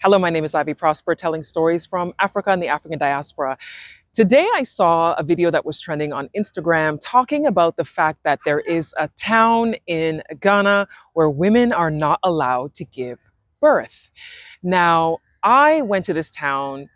Hello, my name is Ivy Prosper, telling stories from Africa and the African diaspora. Today, I saw a video that was trending on Instagram talking about the fact that there is a town in Ghana where women are not allowed to give birth. Now, I went to this town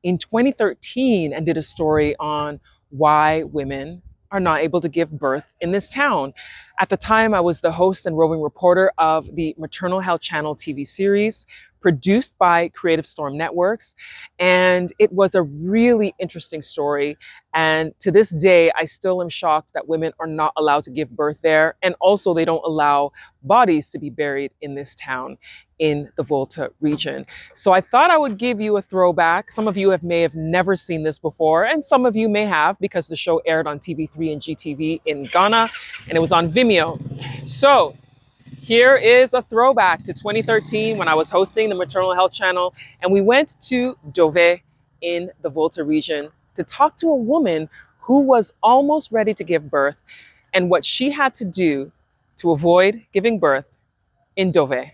in 2013 and did a story on why women are not able to give birth in this town. At the time, I was the host and roving reporter of the Maternal Health Channel TV series produced by Creative Storm Networks. And it was a really interesting story. And to this day, I still am shocked that women are not allowed to give birth there. And also, they don't allow bodies to be buried in this town in the Volta region. So I thought I would give you a throwback. Some of you may have never seen this before, and some of you may have because the show aired on TV3 and GTV in Ghana, and it was on Vimeo. So here is a throwback to 2013 when I was hosting the Maternal Health Channel, and we went to Dove in the Volta region to talk to a woman who was almost ready to give birth and what she had to do to avoid giving birth in Dove.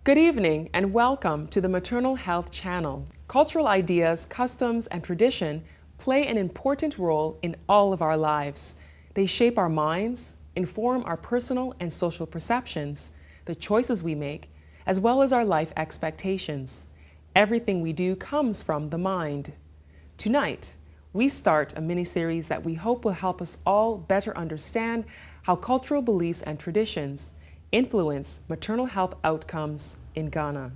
Good evening and welcome to the Maternal Health Channel. Cultural ideas, customs, and tradition play an important role in all of our lives. They shape our minds, inform our personal and social perceptions, the choices we make, as well as our life expectations. Everything we do comes from the mind. Tonight, we start a mini-series that we hope will help us all better understand how cultural beliefs and traditions influence maternal health outcomes in Ghana.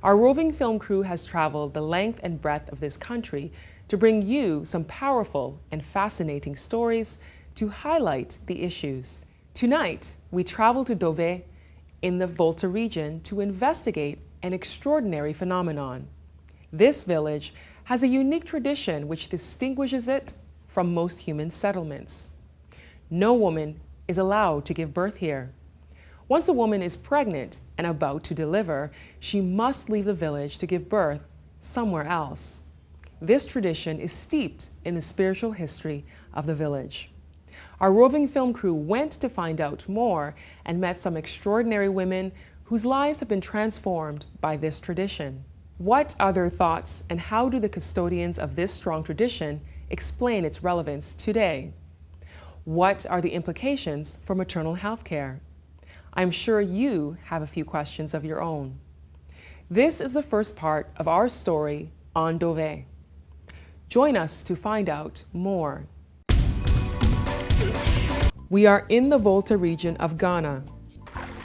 Our roving film crew has traveled the length and breadth of this country to bring you some powerful and fascinating stories to highlight the issues. Tonight, we travel to Dove in the Volta region to investigate an extraordinary phenomenon. This village has a unique tradition which distinguishes it from most human settlements. No woman is allowed to give birth here. Once a woman is pregnant and about to deliver, she must leave the village to give birth somewhere else. This tradition is steeped in the spiritual history of the village. Our roving film crew went to find out more and met some extraordinary women whose lives have been transformed by this tradition. What are their thoughts and how do the custodians of this strong tradition explain its relevance today? What are the implications for maternal health care? I'm sure you have a few questions of your own. This is the first part of our story on Dove. Join us to find out more. We are in the Volta region of Ghana,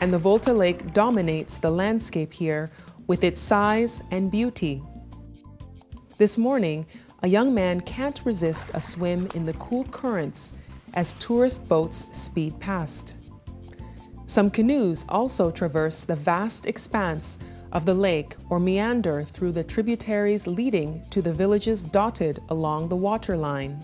and the Volta Lake dominates the landscape here with its size and beauty. This morning, a young man can't resist a swim in the cool currents as tourist boats speed past. Some canoes also traverse the vast expanse of the lake or meander through the tributaries leading to the villages dotted along the waterline.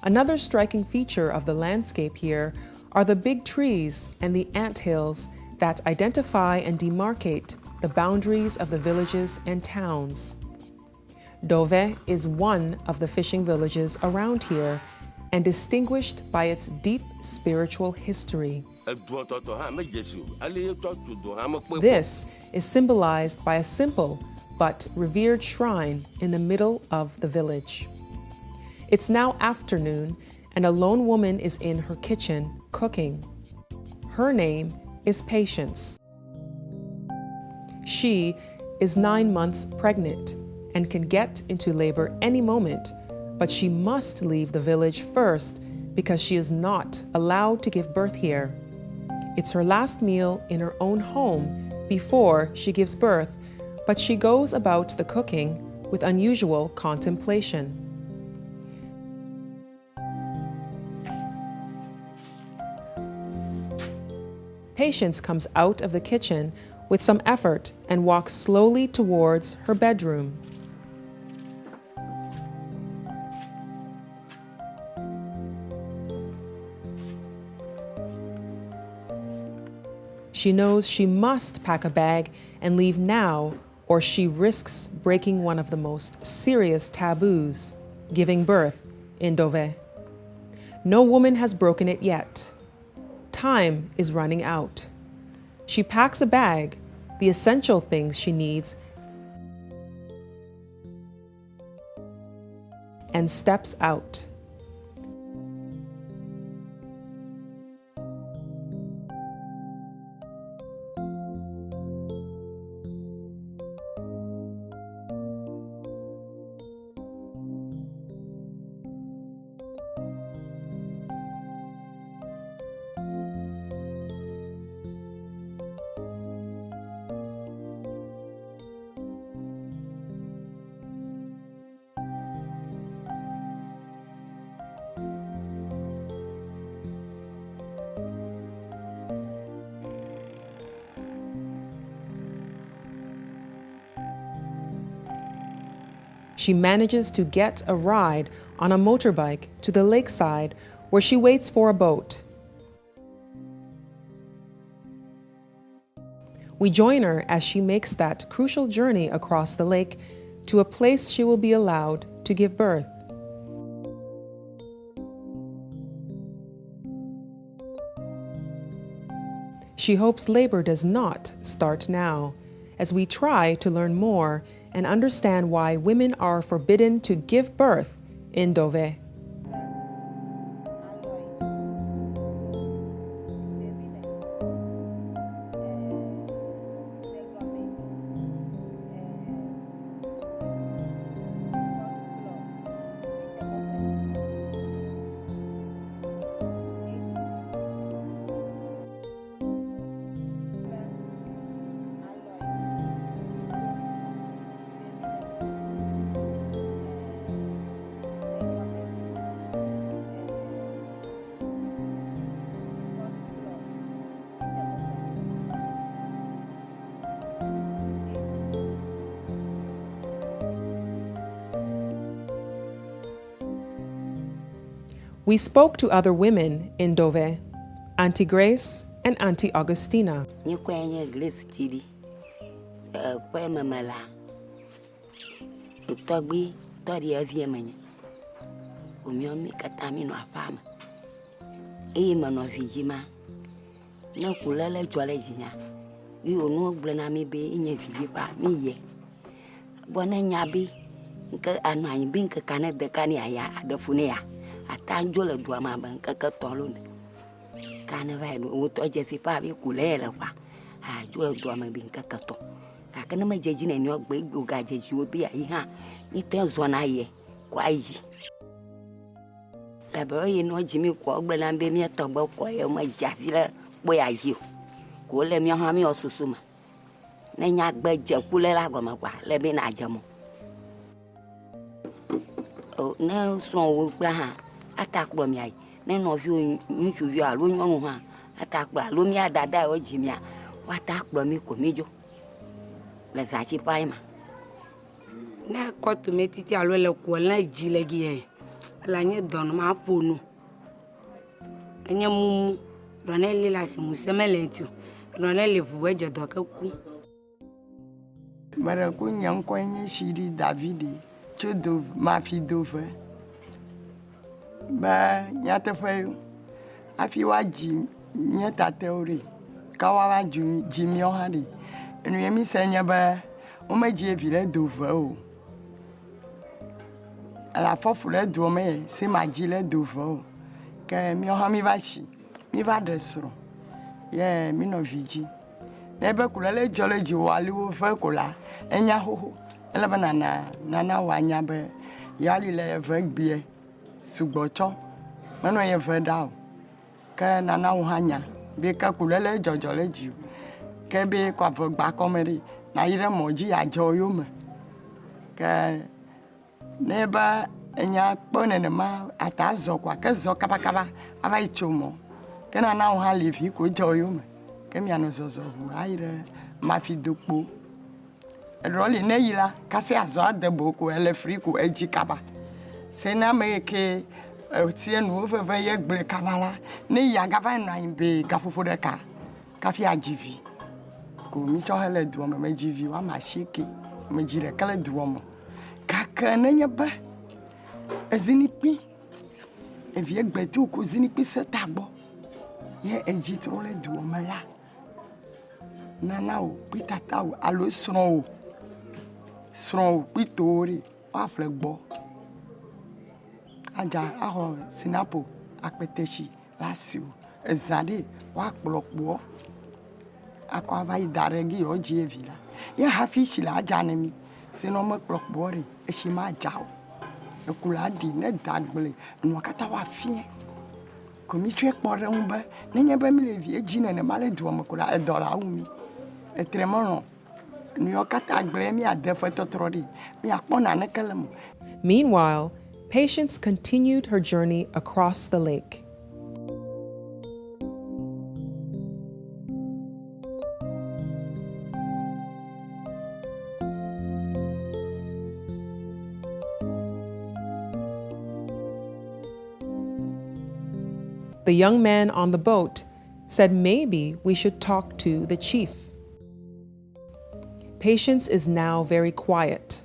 Another striking feature of the landscape here are the big trees and the anthills that identify and demarcate the boundaries of the villages and towns. Dove is one of the fishing villages around here and distinguished by its deep spiritual history. This is symbolized by a simple but revered shrine in the middle of the village. It's now afternoon and a lone woman is in her kitchen cooking. Her name is Patience. She is 9 months pregnant and can get into labor any moment, but she must leave the village first because she is not allowed to give birth here. It's her last meal in her own home before she gives birth, but she goes about the cooking with unusual contemplation. Patience comes out of the kitchen with some effort and walks slowly towards her bedroom. She knows she must pack a bag and leave now, or she risks breaking one of the most serious taboos, giving birth in Dove. No woman has broken it yet. Time is running out. She packs a bag, the essential things she needs, and steps out. She manages to get a ride on a motorbike to the lakeside where she waits for a boat. We join her as she makes that crucial journey across the lake to a place she will be allowed to give birth. She hopes labor does not start now, as we try to learn more and understand why women are forbidden to give birth in Dove. We spoke to other women in Dove, Auntie Grace and Auntie Augustina. Atanjo le dua ma ben keke tolo ne kana va do to je si pa bi kulele kwa a jo le dua ma bin keke to ka kana ma jeji ne ni ogbe igbo ga jeji obi ayi ha ni te zo na ye kwa yi la ba yi no jimi ko ogbe na be mi to gbo ko ye ma ja fi le bo ya yi ko le mi ha mi osusu ma ne nya gbe je kule la go ma kwa le bi na je mo o ne so wo gba ha atakplo mi ai ne no vi nfu vi alo nyonu ha atakplo alo mi adada o jimia watakplo mi ko mejo le za chi pai ma na ko to metiti alo le ko na jile gi e la nye don ma ponu enye mumu ronel le la si musemele tu ronel le buwe je do ka ku mara ku nyam ko enye shiri davidi chodo ma fi dove ba nyata fayo afi waji nyata teori kawa wa jimi ohari enu yemi senya ba o meji evile dove o ala fofu le do me se maji le dove o ke mi ohami va shi mi va desro ye mi no viji nebe kula le jole ji wali wo fa kula enya ho ele banana nana wanya be yali le vegbie sugbocho meno ye vedao ke nana uhanya be ka kulele jojole ji ke be kwa vogba komeri na yire moji ajo yo me ke neba enya pone ne ma atazo kwa ke zo kaba kaba aba ichomo ke nana uhali fi ko jo yo me ke mi ano zozo hu ayire ma fi dokpo roli ne yila kasi azo adebo ko ele free ko eji kaba se na me ke tie no fe ye gbre kabala ne ya gava no be gafofo de ka fi ajivi ko mi cho hele duo me jivi wa ma shike me jire kala duo mo kaka na nya ba ezinipi e vie gbetu ko zinipi se tagbo ye eji tro le duo me la nana o pitata o alo sron o pitori wa flegbo aja aho sinapo akpeteshi lasio ezade wa kplokpo akwa ba idaregi oji evila ya hafishi la aja nemi sino me kplokpo re eshima jao ekula di ne dagbele no kata wa fie komi twe kpore mba nenye ba mi levi ejina ne male duo mekula edola umi etremono no kata agbele mi adefo totrodi mi akpona ne kelem. Meanwhile, Patience continued her journey across the lake. The young man on the boat said maybe we should talk to the chief. Patience is now very quiet.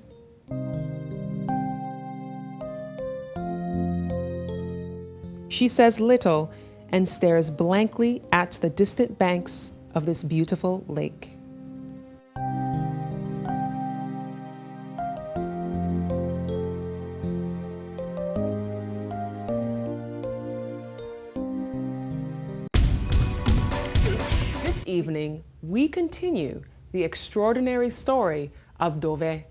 She says little and stares blankly at the distant banks of this beautiful lake. This evening, we continue the extraordinary story of Dove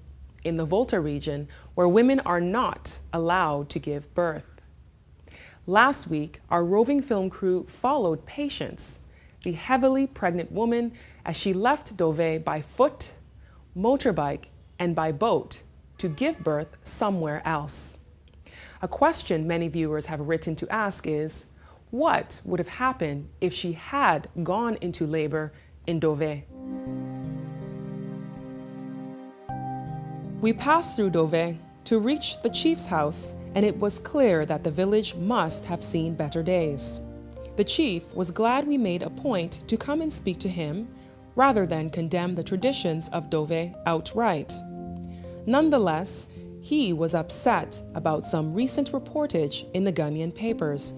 in the Volta region, where women are not allowed to give birth. Last week, our roving film crew followed Patience, the heavily pregnant woman, as she left Dove by foot, motorbike, and by boat to give birth somewhere else. A question many viewers have written to ask is, what would have happened if she had gone into labor in Dove? We passed through Dove to reach the chief's house, and it was clear that the village must have seen better days. The chief was glad we made a point to come and speak to him rather than condemn the traditions of Dove outright. Nonetheless, he was upset about some recent reportage in the Ghanaian papers.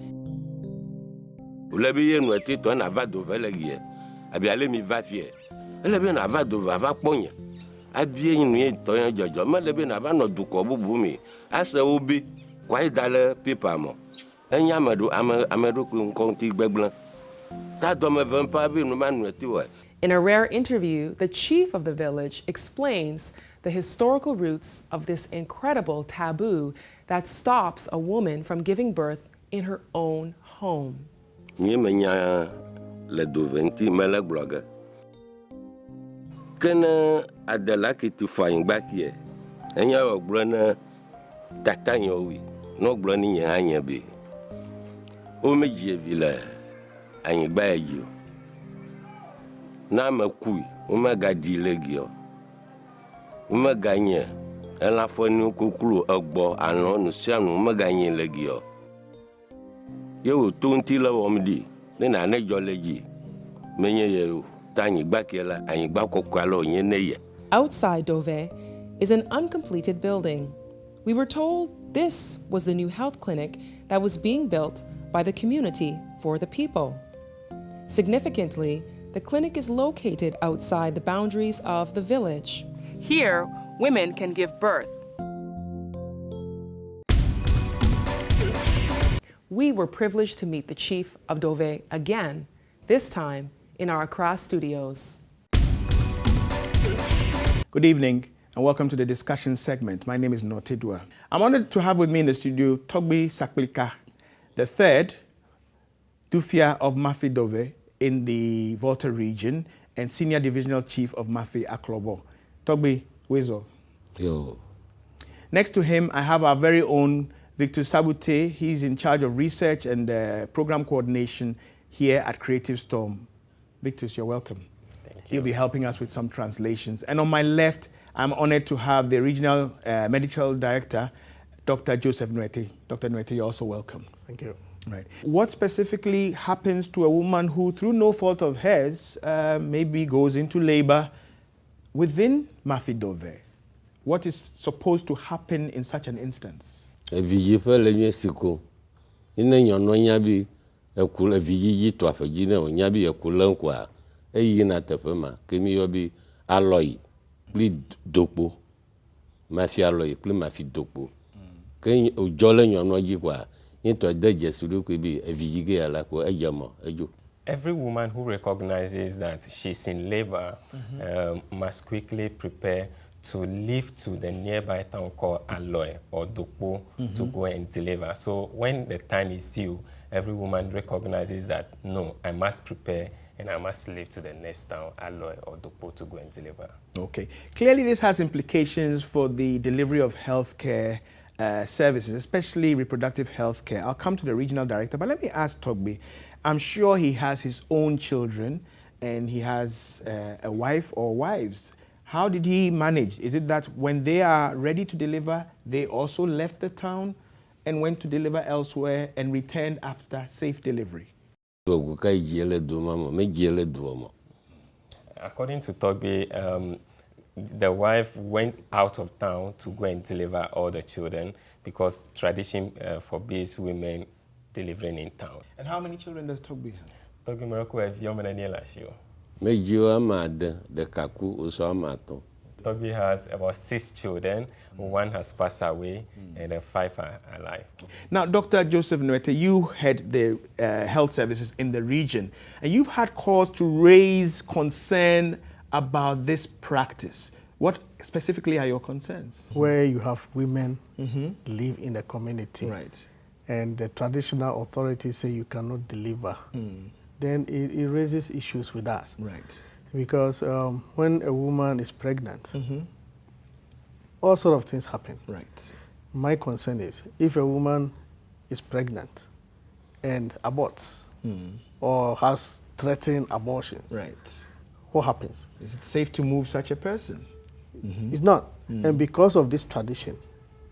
In a rare interview, the chief of the village explains the historical roots of this incredible taboo that stops a woman from giving birth in her own home. Kana adala kitu flying back here. Enya ogbona tatanyo wi. No ogbona nya anya be. O meji vila anyi gba ejo. Na makui o maga di legio. O maga nya ela foni kokuru ogbo anu nu sianu o maga nya legio. Yo to nti la womdi ne na ne jo leji. Menye ye Outside Dove is an uncompleted building. We were told this was the new health clinic that was being built by the community for the people. Significantly, the clinic is located outside the boundaries of the village. Here, women can give birth. We were privileged to meet the chief of Dove again, this time in our Accra studios. Good evening and welcome to the discussion segment. My name is Notedwa. I'm honored to have with me in the studio Togbi Saklika, the third Dufia of Mafi Dove in the Volta region and Senior Divisional Chief of Mafi Aklobo. Togbi, Wezo. Yo. Next to him, I have our very own Victor Sabute. He's in charge of research and program coordination here at Creative Storm. Victor, you're welcome. Thank you. He'll be helping us with some translations. And on my left, I'm honored to have the Regional Medical Director, Dr. Joseph Nwete. Dr. Nwete, you're also welcome. Thank you. Right. What specifically happens to a woman who, through no fault of hers, maybe goes into labor within Mafi Dove? What is supposed to happen in such an instance? eyi na teƒe ma ke mi yɔ be alɔyi kpli dokpo mafi alɔyi kpli mafi dokpo ke odzɔ le nyɔnua dzi kɔa ŋutɔ de dzesi ɖokui be evi ge ya la ko edze mɔ edzo. Every woman who recognizes that she's in labor must quickly prepare to leave to the nearby town called Aloy or Dokpo to go and deliver. So when the time is due, every woman recognizes that, no, I must prepare and I must leave to the next town, Aloy or Dokpo, to go and deliver. Okay. Clearly this has implications for the delivery of healthcare services, especially reproductive health care. I'll come to the regional director, but let me ask Togbe. I'm sure he has his own children and he has a wife or wives. How did he manage? Is it that when they are ready to deliver, they also left the town and went to deliver elsewhere and returned after safe delivery? According to Togbe, the wife went out of town to go and deliver all the children because tradition forbids women delivering in town. And how many children does Togbe have? Togbe Morocco have young men last year. Togbe has about 6 children. One has passed away, and 5 are alive. Now, Dr. Joseph Nwete, you head the health services in the region, and you've had cause to raise concern about this practice. What specifically are your concerns? Where you have women live in the community, Right. and the traditional authorities say you cannot deliver, then it raises issues with that. Right. Because when a woman is pregnant, all sort of things happen. Right. My concern is if a woman is pregnant and aborts or has threatened abortions, Right. what happens? Is it safe to move such a person? It's not. And because of this tradition,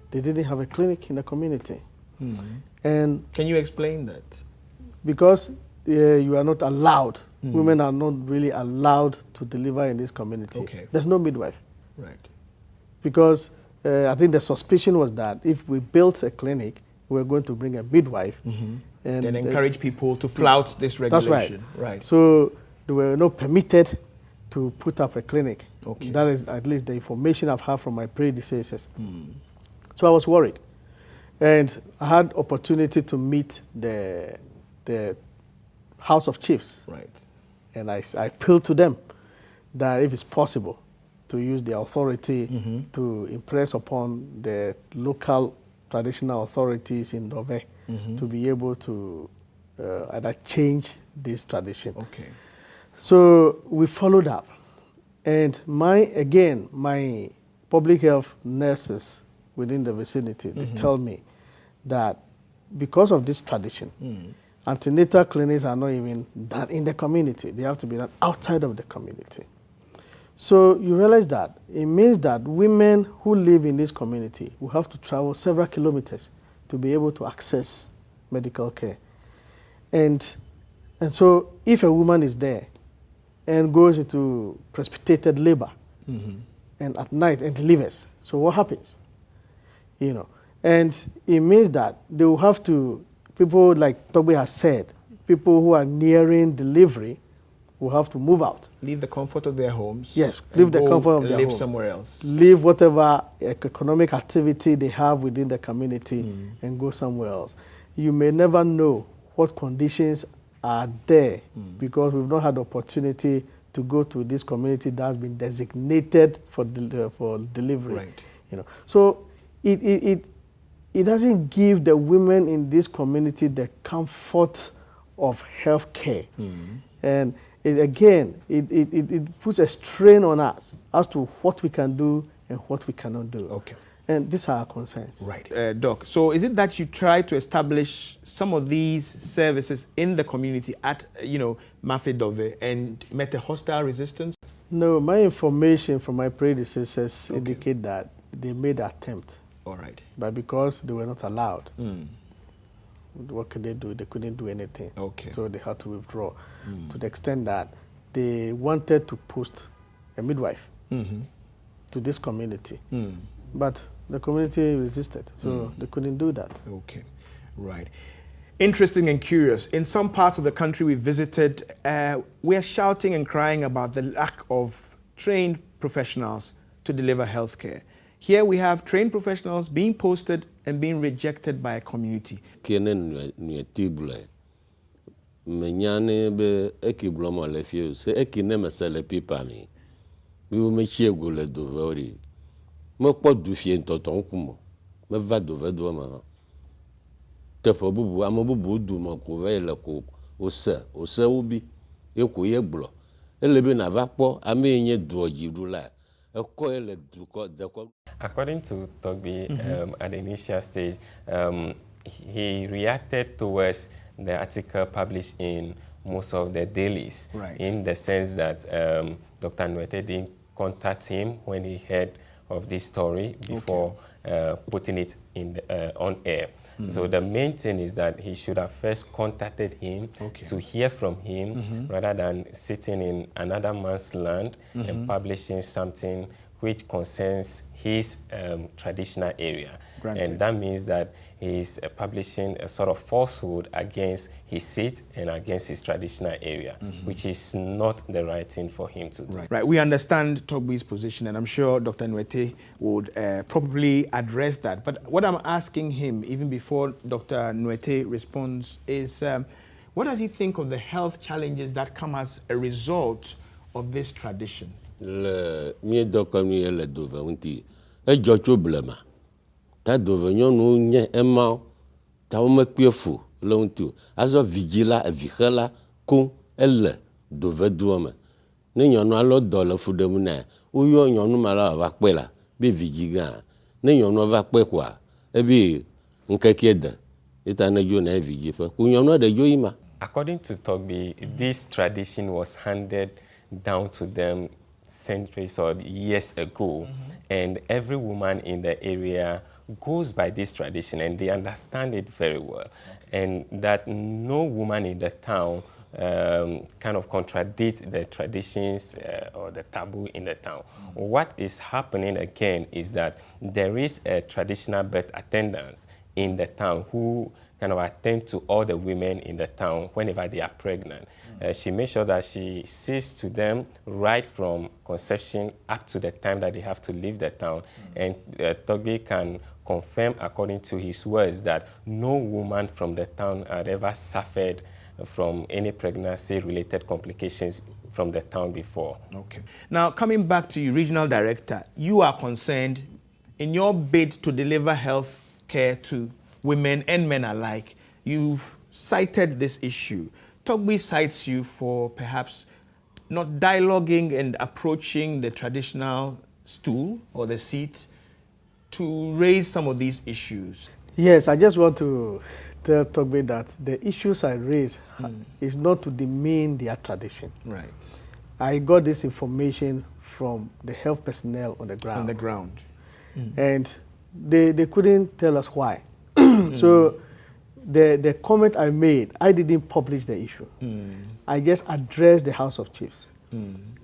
they didn't have a clinic in the community. And Can you explain that? because you are not allowed, women are not really allowed to deliver in this community. Okay. There's no midwife. Right. Because I think the suspicion was that if we built a clinic, we were going to bring a midwife. And Then encourage people to flout this That's regulation. right. Right. So they were not permitted to put up a clinic. Okay. That is at least the information I've had from my predecessors. So I was worried. And I had opportunity to meet the House of Chiefs. Right. And I appealed to them that if it's possible to use the authority to impress upon the local traditional authorities in Dove to be able to either change this tradition. Okay. So we followed up. And my public health nurses within the vicinity, they tell me that because of this tradition, antenatal clinics are not even done in the community. They have to be done outside of the community. So you realize that it means that women who live in this community will have to travel several kilometers to be able to access medical care. And so if a woman is there and goes into precipitated labor and at night and delivers, so what happens? You know, and it means that they will have to, people like Togbe has said, people who are nearing delivery will have to move out. Leave the comfort of their homes. Yes, and leave the go comfort of and their live home. somewhere else. Leave whatever economic activity they have within the community and go somewhere else. You may never know what conditions are there because we've not had the opportunity to go to this community that has been designated for delivery. Right. You know, so it doesn't give the women in this community the comfort of health care. And it puts a strain on us as to what we can do and what we cannot do. Okay. And these are our concerns. Right. Doc, so is it that you try to establish some of these services in the community at, Mafedove and met a hostile resistance? No, my information from my predecessors indicate that they made an attempt. All right. But because they were not allowed, what could they do? They couldn't do anything. Okay. So they had to withdraw to the extent that they wanted to post a midwife to this community. But the community resisted, so they couldn't do that. Okay, right. interesting and curious. In some parts of the country we visited, we're shouting and crying about the lack of trained professionals to deliver healthcare. Here we have trained professionals being posted and being rejected by a community. Menyane be ekiblomo le fie se ekine mesele pipa mi bi wo me chiego le dovori me kpo du fie ntoton kumo me va dove do ma te fo bubu amobubu du mo ko ve le ko o se ubi e ko ye glo ele bi na va kpo ame nye du ojiru la e ko ele du ko de ko. According to Togbi, at the initial stage, he reacted towards the article published in most of the dailies, in the sense that Dr. Nwete didn't contact him when he heard of this story before putting it in on air. So the main thing is that he should have first contacted him to hear from him rather than sitting in another man's land and publishing something which concerns his traditional area. Granted. And that means that he's publishing a sort of falsehood against his seat and against his traditional area, which is not the right thing for him to do. Right. We understand Togbi's position, and I'm sure Dr. Nwete would probably address that. But what I'm asking him, even before Dr. Nwete responds, is what does he think of the health challenges that come as a result of this tradition? Le mi doko mi ele dove unti e jocho blema ta dove nyonu nye ema ta o me kpefu le unti azo vigila vigela kun ele dove duome ne nyonu alo do le fudemu na o yo nyonu mala va pe la be vigiga ne nyonu va pe kwa e bi nkeke de ita na jo na vigi fa ku nyonu de jo ima. According to Togbi, this tradition was handed down to them centuries or years ago, and every woman in the area goes by this tradition and they understand it very well, and that no woman in the town kind of contradict the traditions or the taboo in the town. What is happening again is that there is a traditional birth attendant in the town who kind of attend to all the women in the town whenever they are pregnant. She makes sure that she sees to them right from conception up to the time that they have to leave the town. And Togbi can confirm, according to his words, that no woman from the town had ever suffered from any pregnancy-related complications from the town before. Okay. Now, coming back to you, Regional Director, you are concerned in your bid to deliver health care to women and men alike. You've cited this issue. Togbi cites you for perhaps not dialoguing and approaching the traditional stool or the seat to raise some of these issues. Yes, I just want to tell Togbi that the issues I raise is not to demean their tradition. Right. I got this information from the health personnel on the ground. On the ground. And they couldn't tell us why. So the comment I made, I didn't publish the issue. I just addressed the House of Chiefs.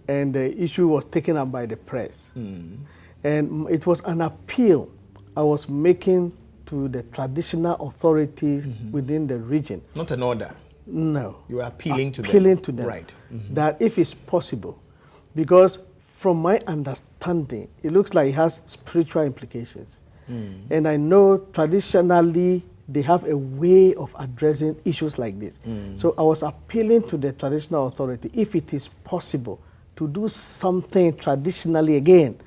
And the issue was taken up by the press. And it was an appeal I was making to the traditional authorities within the region. Not an order. No. You are appealing to them. Appealing to them. Right. That if it's possible, because from my understanding, it looks like it has spiritual implications. And I know traditionally they have a way of addressing issues like this. So I was appealing to the traditional authority, if it is possible, to do something traditionally again,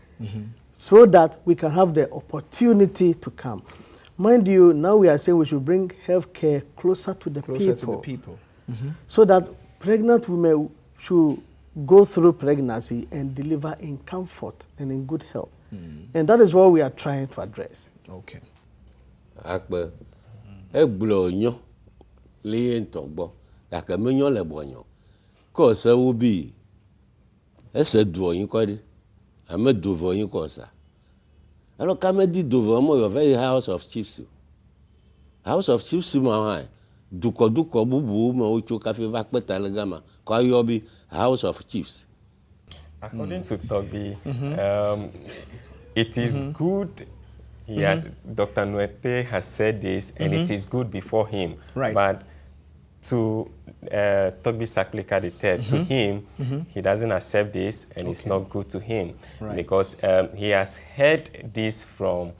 so that we can have the opportunity to come. Mind you, now we are saying we should bring healthcare closer to the people. So that pregnant women should go through pregnancy and deliver in comfort and in good health. And that is what we are trying to address. Okay. Akbe egbulo nyo le ntogbo aka menyo le bonyo ko se wo bi ese du yin ko di ame du vo yin ko sa alors ka me di du vo mo yo very House of Chiefs mo ha duko bubu mo o cho ka fe va peta le gama ko yo bi House of Chiefs. According to Togbi, it is good he has, Dr. Nwete has said this, and it is good before him. Right. But to Togbi Saklika III, to him, he doesn't accept this, and it's not good to him. Right. Because he has heard this from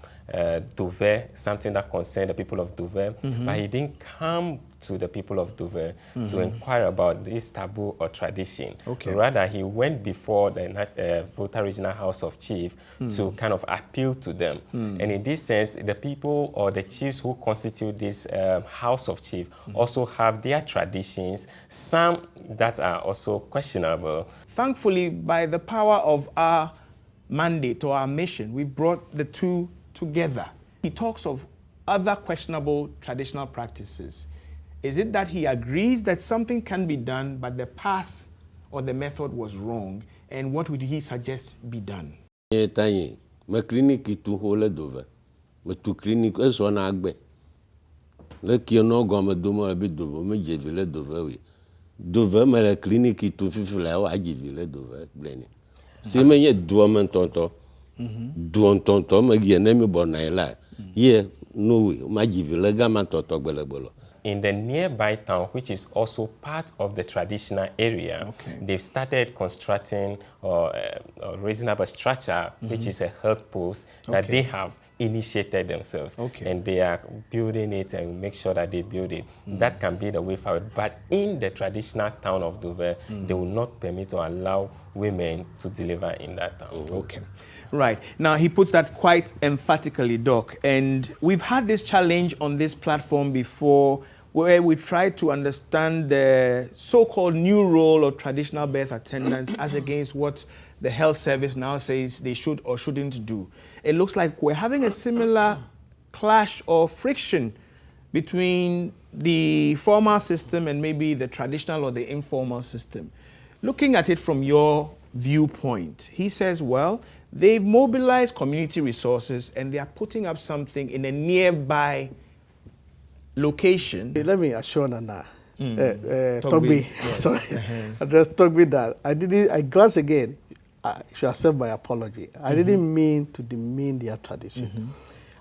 Dover, something that concerned the people of Dover, but he didn't come to the people of Dover to inquire about this taboo or tradition. Okay. Rather, he went before the Volta Regional House of Chiefs to kind of appeal to them. And in this sense, the people or the chiefs who constitute this House of Chiefs also have their traditions, some that are also questionable. Thankfully, by the power of our mandate or our mission, we brought the two together. He talks of other questionable traditional practices. Is it that he agrees that something can be done, but the path or the method was wrong? And what would he suggest be done? Ma clinic tu hole Dover. Ma tu clinic eso na agbe. Le ki no go ma do mo bi Dover, me je vile Dover wi. Dover ma la clinic tu fifila o aji vile Dover bleni. Si me ye do man tonto. Do tonto ma gi na mi bona la. Ye no we ma ji vile ga ma tonto gbelegbelo. In the nearby town, which is also part of the traditional area, they've started constructing or raising up a structure, which is a health post that they have initiated themselves. And they are building it and make sure that they build it. That can be the way forward. But in the traditional town of Dover, they will not permit or allow women to deliver in that town. Right. Now, he puts that quite emphatically, Doc. And we've had this challenge on this platform before where we try to understand the so-called new role of traditional birth attendants as against what the health service now says they should or shouldn't do. It looks like we're having a similar clash or friction between the formal system and maybe the traditional or the informal system. Looking at it from your viewpoint, he says, well, they've mobilized community resources and they are putting up something in a nearby location. Let me assure Nana, Togbi, sorry, address Togbi that I glanced again, I should accept my apology. I didn't mean to demean their tradition.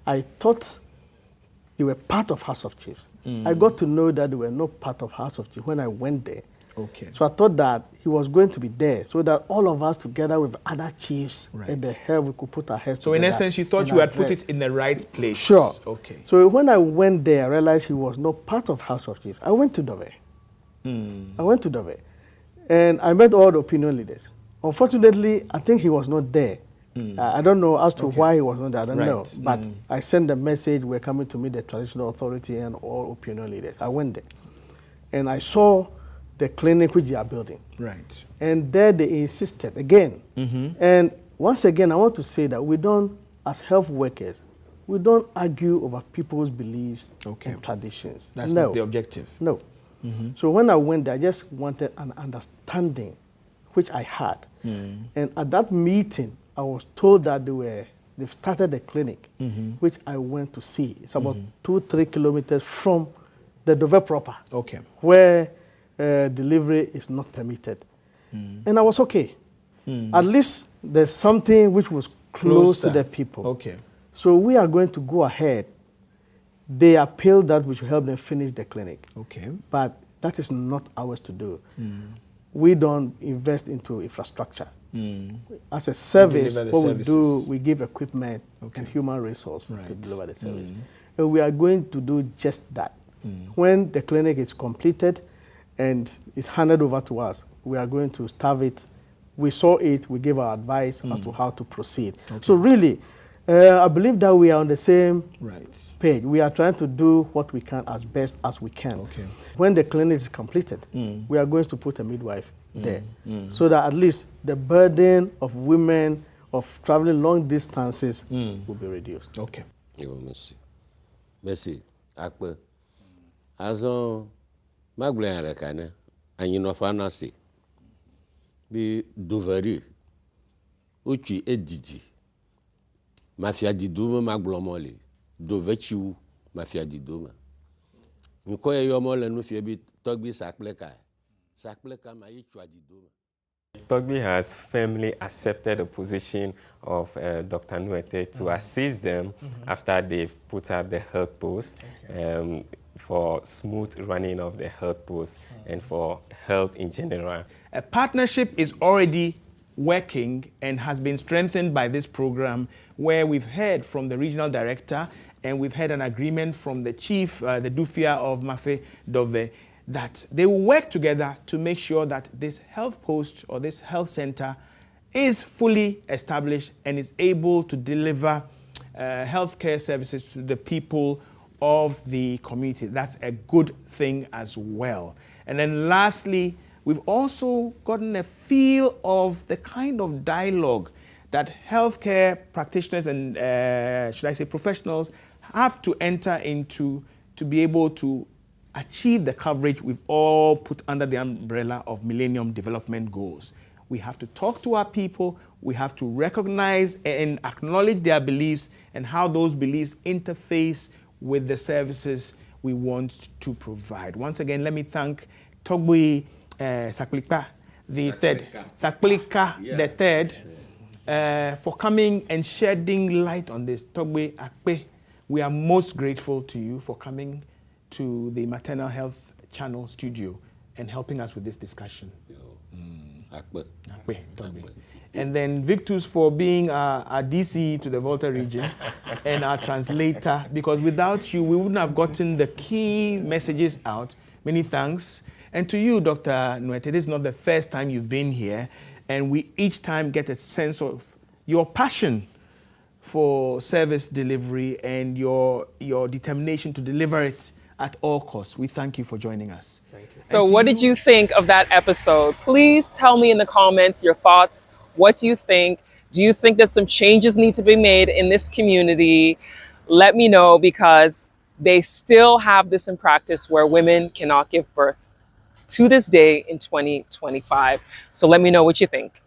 I thought they were part of House of Chiefs. I got to know that they were not part of House of Chiefs when I went there. So I thought that he was going to be there so that all of us together with other chiefs and the head, we could put our heads together. So in essence, you thought you had put it in the right place? Sure. So when I went there, I realized he was not part of House of Chiefs. I went to Dover. I went to Dover. And I met all the opinion leaders. Unfortunately, I think he was not there. I don't know as to why he was not there. I don't know. But I sent a message, we're coming to meet the traditional authority and all opinion leaders. I went there. And I saw the clinic which they are building. And there they insisted again. And once again, I want to say that we don't, as health workers, we don't argue over people's beliefs and traditions. That's not the objective. No. So when I went there, I just wanted an understanding, which I had. And at that meeting, I was told that they've started a clinic, which I went to see. It's about 2-3 kilometers from the Dover proper, where delivery is not permitted. And I was okay. At least there's something which was close to the people. So we are going to go ahead. They appealed that we should help them finish the clinic. But that is not ours to do. We don't invest into infrastructure. As a service, what we do, we give equipment and human resource to deliver the service. And we are going to do just that. When the clinic is completed and is handed over to us, we are going to starve it. We saw it, we gave our advice as to how to proceed. So really, I believe that we are on the same page. We are trying to do what we can as best as we can. When the clinic is completed, we are going to put a midwife there so that at least the burden of women of traveling long distances will be reduced. Merci. Akpe. Azon magblin rekane anyi no fa na se bi Doveri uchi edidi mafia dido magblomole Dovechiu mafia dido nko ye yo mo le nu fie bi Togbi Saklika ma yi chwa dido Togbi has firmly accepted the position of Dr. Nuete to assist them after they've put up the health post for smooth running of the health post and for health in general. A partnership is already working and has been strengthened by this program, where we've heard from the regional director and we've had an agreement from the chief, the Dufia of Mafe Dove, that they will work together to make sure that this health post or this health center is fully established and is able to deliver healthcare services to the people of the community. That's a good thing as well. And then lastly, we've also gotten a feel of the kind of dialogue that healthcare practitioners and, should I say, professionals have to enter into to be able to achieve the coverage we've all put under the umbrella of Millennium Development Goals. We have to talk to our people, we have to recognize and acknowledge their beliefs and how those beliefs interface with the services we want to provide. Once again, let me thank Togbi Saklika, the third, the third, for coming and shedding light on this. Togbi Akpe, we are most grateful to you for coming to the Maternal Health Channel studio and helping us with this discussion. Akpe, Togbi. And then Victus for being our DC to the Volta region and our translator, because without you, we wouldn't have gotten the key messages out. Many thanks. And to you, Dr. Nuete, this is not the first time you've been here, and we each time get a sense of your passion for service delivery and your determination to deliver it at all costs. We thank you for joining us. So what did you think of that episode? Please tell me in the comments your thoughts. What do you think? Do you think that some changes need to be made in this community? Let me know, because they still have this in practice where women cannot give birth to this day in 2025. So let me know what you think.